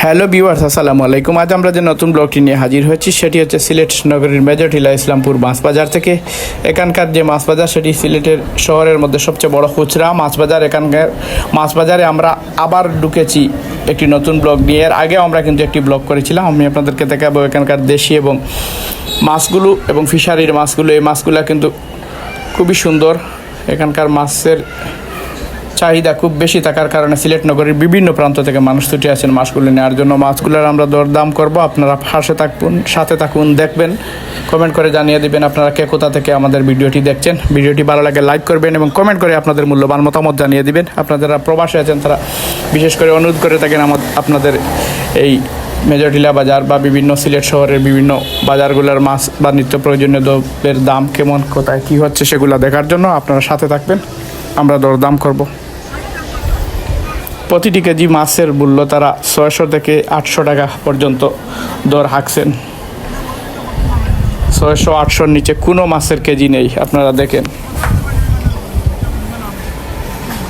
Hello viewers, আসসালামু আলাইকুম। আজ আমরা যে নতুন ব্লগটি নিয়ে হাজির হয়েছি সেটি হচ্ছে সিলেট নগরীর মেজর টিলা ইসলামপুর মাছ বাজার থেকে। এখানকার যে মাছ বাজার সেটি সিলেটের শহরের মধ্যে সবচেয়ে বড় খুচরা মাছ বাজার। এখানকার মাছ বাজারে আমরা আবার ঢুকেছি একটি নতুন ব্লগ নিয়ে। এর আগেও আমরা কিন্তু একটি ব্লগ করেছিলাম। আমি আপনাদেরকে দেখাবো এখানকার দেশি এবং মাছগুলো এবং ফিশারির মাছগুলো। এই মাছগুলো কিন্তু খুবই সুন্দর। এখানকার মাছের চাহিদা খুব বেশি থাকার কারণে সিলেট নগরীর বিভিন্ন প্রান্ত থেকে মানুষ ছুটে আসেন মাছগুলো নেওয়ার জন্য। মাছগুলোর আমরা দরদাম করব, আপনারা সাথে থাকুন, দেখবেন, কমেন্ট করে জানিয়ে দিবেন আপনারা কে কোথা থেকে আমাদের ভিডিওটি দেখছেন। ভিডিওটি ভালো লাগে লাইক করবেন এবং কমেন্ট করে আপনাদের মূল্যবান মতামত জানিয়ে দিবেন। আপনারা যারা প্রবাসে আছেন তারা বিশেষ করে অনুরোধ করে থাকেন আপনাদের এই মেজর টিলা বাজার বা বিভিন্ন সিলেট শহরের বিভিন্ন বাজারগুলোর মাছ বা নিত্য প্রয়োজনীয় দ্রব্যের দাম কেমন, কোথায় কী হচ্ছে সেগুলো দেখার জন্য আপনারা সাথে থাকবেন। আমরা দরদাম করব। প্রতিটি কেজি মাছের মূল্য তারা 600 থেকে 800 টাকা পর্যন্ত দর হাঁকছেন। 600-800 নিচে কোনো মাছের কেজি নেই। আপনারা দেখেন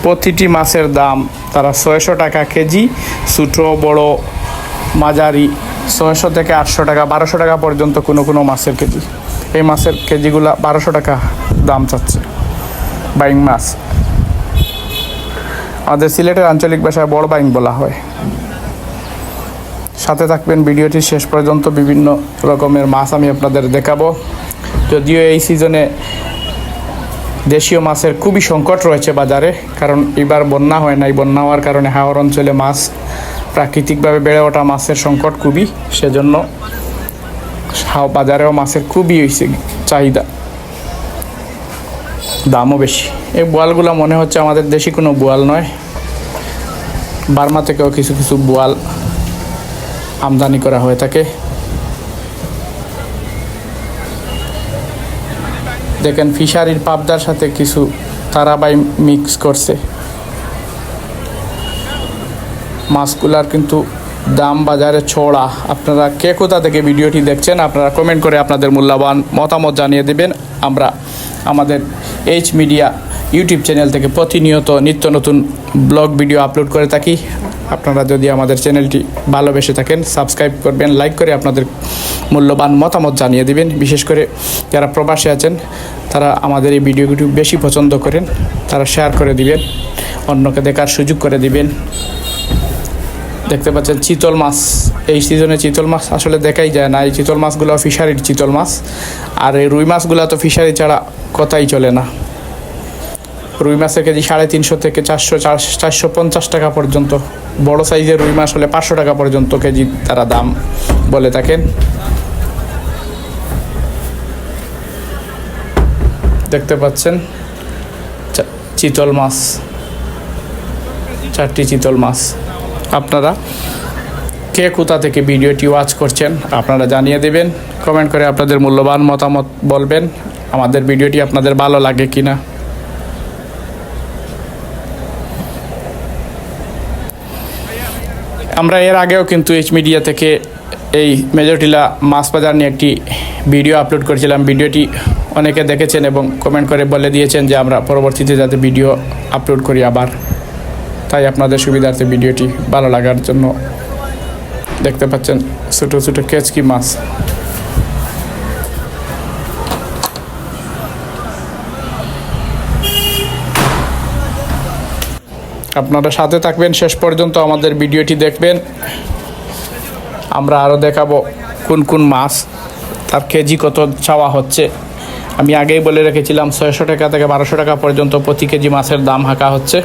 প্রতিটি মাছের দাম তারা 600 টাকা কেজি, ছোটো বড় মাঝারি 600 থেকে 800 টাকা, 1200 টাকা পর্যন্ত কোনো মাছের কেজি। এই মাছের কেজিগুলা 1200 টাকা দাম চাচ্ছে। বাইং মাছ আমাদের সিলেটের আঞ্চলিক ভাষায় বড় বাইং বলা হয়। সাথে থাকবেন ভিডিওটি শেষ পর্যন্ত। বিভিন্ন রকমের মাছ আমি আপনাদের দেখাবো। যদিও এই সিজনে দেশীয় মাছের খুবই সংকট রয়েছে বাজারে, কারণ এবার বন্যা হয় নাই। বন্যা হওয়ার কারণে হাওর অঞ্চলে মাছ প্রাকৃতিকভাবে বেড়ে ওঠা মাছের সংকট খুবই, সেজন্য বাজারেও মাছের খুবই হয়েছে চাহিদা, দামও বেশি। এই বোয়ালগুলো মনে হচ্ছে আমাদের দেশি কোনো বোয়াল নয়, বার্মা থেকেও কিছু কিছু বোয়াল আমদানি করা হয়ে থাকে। দেখেন ফিশারির পাবদার সাথে কিছু তারাবাই মিক্স করছে। মাছগুলার কিন্তু দাম বাজারে ছড়া। আপনারা কে কোথা থেকে ভিডিওটি দেখছেন আপনারা কমেন্ট করে আপনাদের মূল্যবান মতামত জানিয়ে দেবেন। আমরা আমাদের এইচ মিডিয়া ইউটিউব চ্যানেল থেকে প্রতিনিয়ত নিত্য নতুন ব্লগ ভিডিও আপলোড করে থাকি। আপনারা যদি আমাদের চ্যানেলটি ভালোবেসে থাকেন সাবস্ক্রাইব করবেন, লাইক করে আপনাদের মূল্যবান মতামত জানিয়ে দিবেন। বিশেষ করে যারা প্রবাসে আছেন তারা আমাদের এই ভিডিওগুলি বেশি পছন্দ করেন, তারা শেয়ার করে দিবেন, অন্যকে দেখার সুযোগ করে দিবেন। দেখতে পাচ্ছেন চিতল মাছ। এই সিজনে চিতল মাছ আসলে দেখাই যায় না। এই চিতল মাছগুলো ফিশারির চিতল মাছ, আর এই রুই মাছগুলো তো ফিশারি ছাড়া কথাই চলে না। রুই মাছের কেজি 350 থেকে 450 টাকা পর্যন্ত। বড় সাইজের রুই মাছ হলে 500 টাকা পর্যন্ত কেজি তারা দাম বলে থাকেন। দেখতে পাচ্ছেন চিতল মাছ, 4টি চিতল মাছ। আপনারা কে কোথা থেকে ভিডিওটি ওয়াচ করছেন আপনারা জানিয়ে দেবেন, কমেন্ট করে আপনাদের মূল্যবান মতামত বলবেন আমাদের ভিডিওটি আপনাদের ভালো লাগে কিনা। আমরা এর আগেও কিন্তু এইচ মিডিয়া থেকে এই মেজর টিলা মাছ বাজার নিয়ে একটি ভিডিও আপলোড করেছিলাম। ভিডিওটি অনেকে দেখেছেন এবং কমেন্ট করে বলে দিয়েছেন যে আমরা পরবর্তীতে যাতে ভিডিও আপলোড করি আবার, তাই আপনাদের সুবিধার্থে ভিডিওটি ভালো লাগার জন্য। দেখতে পাচ্ছেন ছোটো ছোটো কেচকি মাছ। আপনারা সাথে থাকবেন, শেষ পর্যন্ত আমাদের ভিডিওটি দেখবেন। আমরা আরও দেখাবো কোন কোন মাছ তার কেজি কত চাওয়া হচ্ছে। আমি আগেই বলে রেখেছিলাম 600 টাকা থেকে 1200 টাকা পর্যন্ত প্রতি কেজি মাছের দাম হাঁকা হচ্ছে।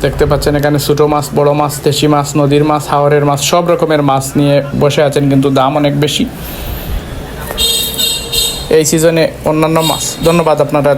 দেখতে পাচ্ছেন এখানে ছোটো মাছ, বড় মাছ, দেশি মাছ, নদীর মাছ, হাওরের মাছ, সব রকমের মাছ নিয়ে বসে আছেন, কিন্তু দাম অনেক বেশি এই সিজনে অন্যান্য মাছ। ধন্যবাদ আপনারা।